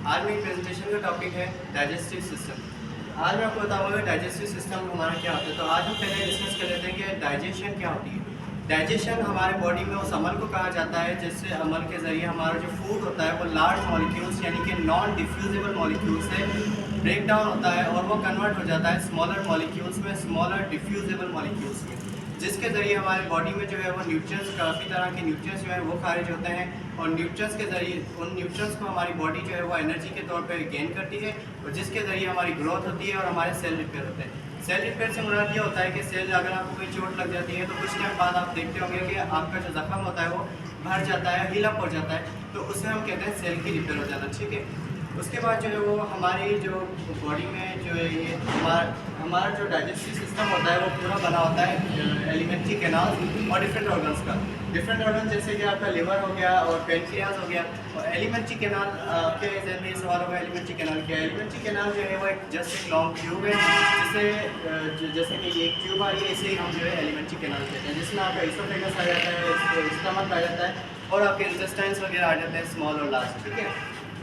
आज मेरी प्रेजेंटेशन का टॉपिक है डाइजेस्टिव सिस्टम। आज मैं आपको बताऊंगा डाइजेस्टिव सिस्टम हमारा क्या होता है। तो आज हम पहले डिस्कस कर लेते हैं कि डाइजेशन क्या होती है। डाइजेशन हमारे बॉडी में उस अमल को कहा जाता है जिससे अमल के ज़रिए हमारा जो फूड होता है वो लार्ज मॉलिक्यूल्स यानी कि नॉन डिफ्यूजिबल मॉलिक्यूल से ब्रेक डाउन होता है और वो कन्वर्ट हो जाता है स्मॉलर मॉलिक्यूल्स में, स्मॉलर डिफ्यूजिबल मॉलिक्यूल्स में, जिसके ज़रिए हमारे बॉडी में जो है वो न्यूट्रिएंट्स, काफ़ी तरह के न्यूट्रिएंट्स जो है वो खारिज होते हैं और न्यूट्रिएंट्स के ज़रिए उन न्यूट्रिएंट्स को हमारी बॉडी जो है वो एनर्जी के तौर पर गेन करती है और जिसके ज़रिए हमारी ग्रोथ होती है और हमारे सेल रिपेयर होते हैं। सेल रिपेयर से मुराद ये होता है कि सेल अगर आपको कोई चोट लग जाती है तो कुछ टाइम बाद आप देखते होंगे कि आपका जो जख्म होता है वो भर जाता है, हील अप हो जाता है, तो उसे हम कहते हैं सेल की रिपेयर हो जाना। ठीक है, उसके बाद जो है वो हमारी जो बॉडी में जो है ये हमारा जो डाइजेस्टिव सिस्टम होता है वो पूरा बना होता है एलिमेंट्री कैनाल और डिफरेंट ऑर्गन्स का। डिफरेंट ऑर्गन जैसे कि आपका लिवर हो गया और पेनक्रियाज हो गया। और एलिमेंट्री कैनाल के जहन में सवाल होगा एलिमेंट्री कैनाल क्या है। एलिमेंट्री कैनाल जो है वो जस्ट एक लॉन्ग ट्यूब है जैसे कि ये एक ट्यूब आ रही है, इसे हम जो है एलिमेंट्री कैनाल कहते हैं, जिसमें आपका इसोफेगस आ जाता है, स्टमक आ जाता है और आपके इंटेस्टाइन्स वगैरह आ जाते हैं, स्मॉल और लार्ज। ठीक है,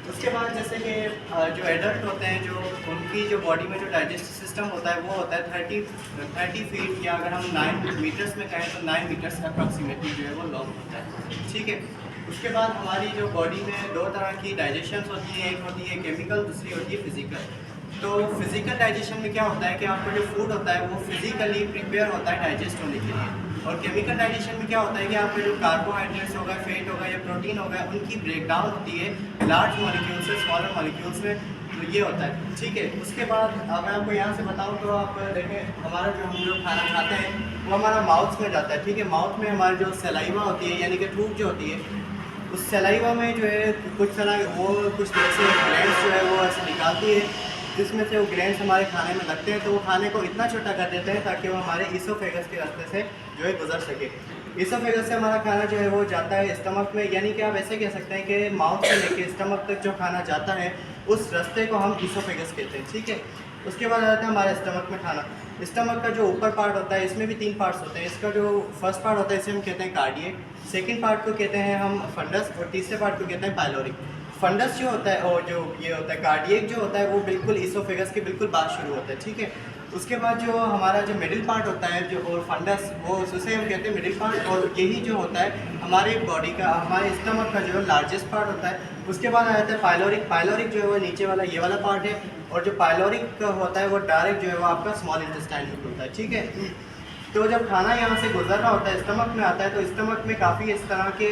उसके बाद जैसे कि जो एडल्ट होते हैं जो उनकी जो बॉडी में जो डाइजेस्टिव सिस्टम होता है वो होता है 30 फीट, या अगर हम 9 मीटर्स में कहें तो 9 मीटर्स अप्रॉक्सीमेटली जो है वो लॉन्ग होता है। ठीक है, उसके बाद हमारी जो बॉडी में दो तरह की डाइजेशन होती है, एक होती है केमिकल, दूसरी होती है फिजिकल। तो फिजिकल डाइजेशन में क्या होता है कि आपका जो फूड होता है वो फिजिकली प्रिपेयर होता है डाइजेस्ट होने के लिए, और केमिकल डाइजेशन में क्या होता है कि आपके जो कार्बोहाइड्रेट्स होगा, फैट होगा या प्रोटीन होगा, उनकी ब्रेकडाउन होती है लार्ज मॉलिक्यूल से स्मॉलर मॉलिक्यूल्स में, तो ये होता है। ठीक है, उसके बाद मैं आपको यहाँ से बताऊँ तो आप देखें हमारा जो हम लोग खाना खाते हैं वो हमारा माउथ में जाता है। ठीक है, माउथ में हमारी जो सलाइवा होती है यानी कि थूक जो होती है, उस सलाइवा में जो है कुछ तरह वो कुछ जैसे ग्लैंड्स जो है वो ऐसे निकालती है, जिसमें से वो ग्लैंड्स हमारे खाने में लगते हैं, तो वो खाने को इतना छोटा कर देते हैं ताकि वो हमारे इसोफेगस के रास्ते से जो है गुजर सके। इसोफेगस से हमारा खाना जो है वो जाता है स्टमक में, यानी कि आप ऐसे कह सकते हैं कि माउथ से लेके स्टमक तक जो खाना जाता है उस रास्ते को हम इसोफेगस कहते हैं। ठीक है, उसके बाद आ जाता है हमारे स्टमक में खाना। स्टमक का जो ऊपर पार्ट होता है इसमें भी 3 पार्ट्स होते हैं। इसका जो फर्स्ट पार्ट होता है इसे हम कहते हैं कार्डिएक, सेकंड पार्ट को कहते हैं हम फंडस और तीसरे पार्ट को कहते हैं पाइलोरिक। फंडस जो होता है और जो ये होता है कार्डिएक जो होता है वो बिल्कुल इसोफेगस के बिल्कुल बाद शुरू होता है। ठीक है, उसके बाद जो हमारा जो मिडिल पार्ट होता है जो और फंडस वो उसे हम कहते हैं मिडिल पार्ट, और यही जो होता है हमारे बॉडी का, हमारे स्टमक का जो है लार्जेस्ट पार्ट होता है। उसके बाद आ जाता है पाइलोरिक। पाइलोरिक जो है वो नीचे वाला ये वाला पार्ट है, और जो पाइलोरिक होता है वो डायरेक्ट जो है वो आपका स्मॉल इंटेस्टाइन में होता है। ठीक है, तो जब खाना यहाँ से गुजर रहा होता है स्टमक में आता है तो स्टमक में काफ़ी इस तरह के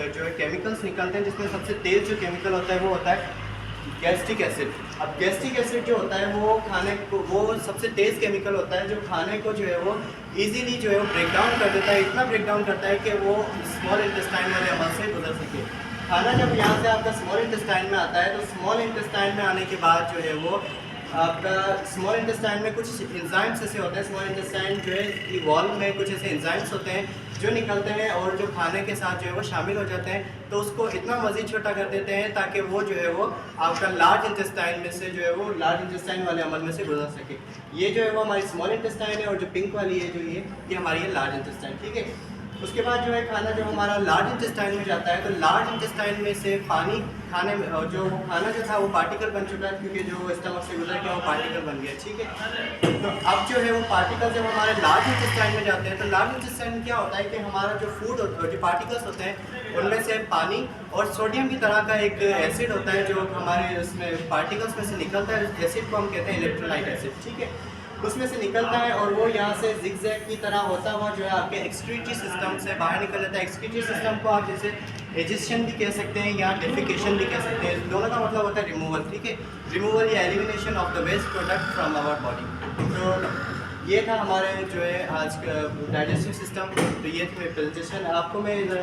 जो है केमिकल्स निकलते हैं, जिसमें सबसे तेज़ जो केमिकल होता है वो होता है गैस्ट्रिक एसिड। अब गैस्ट्रिक एसिड जो होता है वो खाने को, वो सबसे तेज़ केमिकल होता है जो खाने को जो है वो इजीली जो है वो ब्रेक डाउन कर देता है, इतना ब्रेक डाउन करता है कि वो स्मॉल इंटेस्टाइन वाले अमल से गुजर सके। खाना जब यहाँ से आपका स्मॉल इंटेस्टाइन में आता है तो स्मॉल इंटेस्टाइन में आने के बाद जो है वो आपका स्मॉल इंटेस्टाइन में कुछ एंजाइम्स ऐसे होते हैं, स्मॉल इंटेस्टाइन जो है की वॉल में कुछ ऐसे एंजाइम्स होते हैं जो निकलते हैं और जो खाने के साथ जो है वो शामिल हो जाते हैं, तो उसको इतना मज़ीद छोटा कर देते हैं ताकि वो जो है वो आपका लार्ज इंटेस्टाइन में से जो है वो लार्ज इंटेस्टाइन वाले अमल में से गुजर सके। ये जो है वो हमारी स्मॉल इंटेस्टाइन है, और जो पिंक वाली है जो ये हमारी है लार्ज इंटेस्टाइन। ठीक है, उसके बाद जो है खाना जो हमारा लार्ज इंटेस्टाइन में जाता है तो लार्ज इंटेस्टाइन में से पानी खाने में जो खाना जो था वो पार्टिकल बन चुका है, क्योंकि जो स्टमक से गुजर गया वो पार्टिकल बन गया। ठीक है, तो अब जो है वो पार्टिकल जब हमारे लार्ज इंटेस्टाइन में जाते हैं तो लार्ज इंटेस्टाइन में क्या होता है कि हमारा जो फूड होता है, जो पार्टिकल्स होते हैं उनमें से पानी और सोडियम की तरह का एक एसिड होता है जो हमारे उसमें पार्टिकल्स में से निकलता है। एसिड को हम कहते हैं इलेक्ट्रोलाइट एसिड। ठीक है, उसमें से निकलता है और वो यहाँ से जिगजैग की तरह होता हुआ जो है आपके एक्सक्रीटरी सिस्टम से बाहर निकल जाता है। एक्सक्रीटरी सिस्टम को आप जैसे एजिशन भी कह सकते हैं या डेफिकेशन भी कह सकते हैं, दोनों का मतलब होता है रिमूवल। ठीक है, रिमूवल या elimination of the waste product from our body. तो ये था हमारे जो है आज का डाइजेस्टिव सिस्टम। तो ये थी मेरी प्रेजेंटेशन। आपको मैं इधर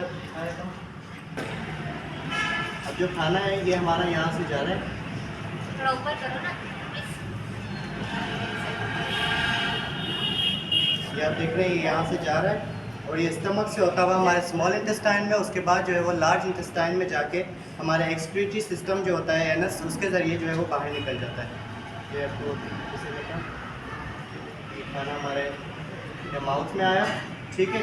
अब जो खाना है ये हमारा यहाँ से जा रहा है, थोड़ा ऊपर करो ना। ये आप देख रहे हैं यहाँ से जा रहा है और ये स्टमक से होता हुआ हमारे स्मॉल इंटेस्टाइन में, उसके बाद जो है वो लार्ज इंटेस्टाइन में जाके हमारा एक्सक्रीटरी सिस्टम जो होता है एनस, उसके ज़रिए जो है वो बाहर निकल जाता है। ये आपको जैसे देखा ये खाना हमारे माउथ में आया। ठीक है,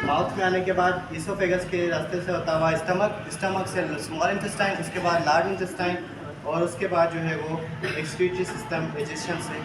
माउथ में आने के बाद इसोफेगस के रास्ते से होता हुआ स्टमक, स्टमक से स्मॉल इंटेस्टाइन, उसके बाद लार्ज इंटेस्टाइन, और उसके बाद जो है वो एक्सक्रीटरी सिस्टम डाइजेशन से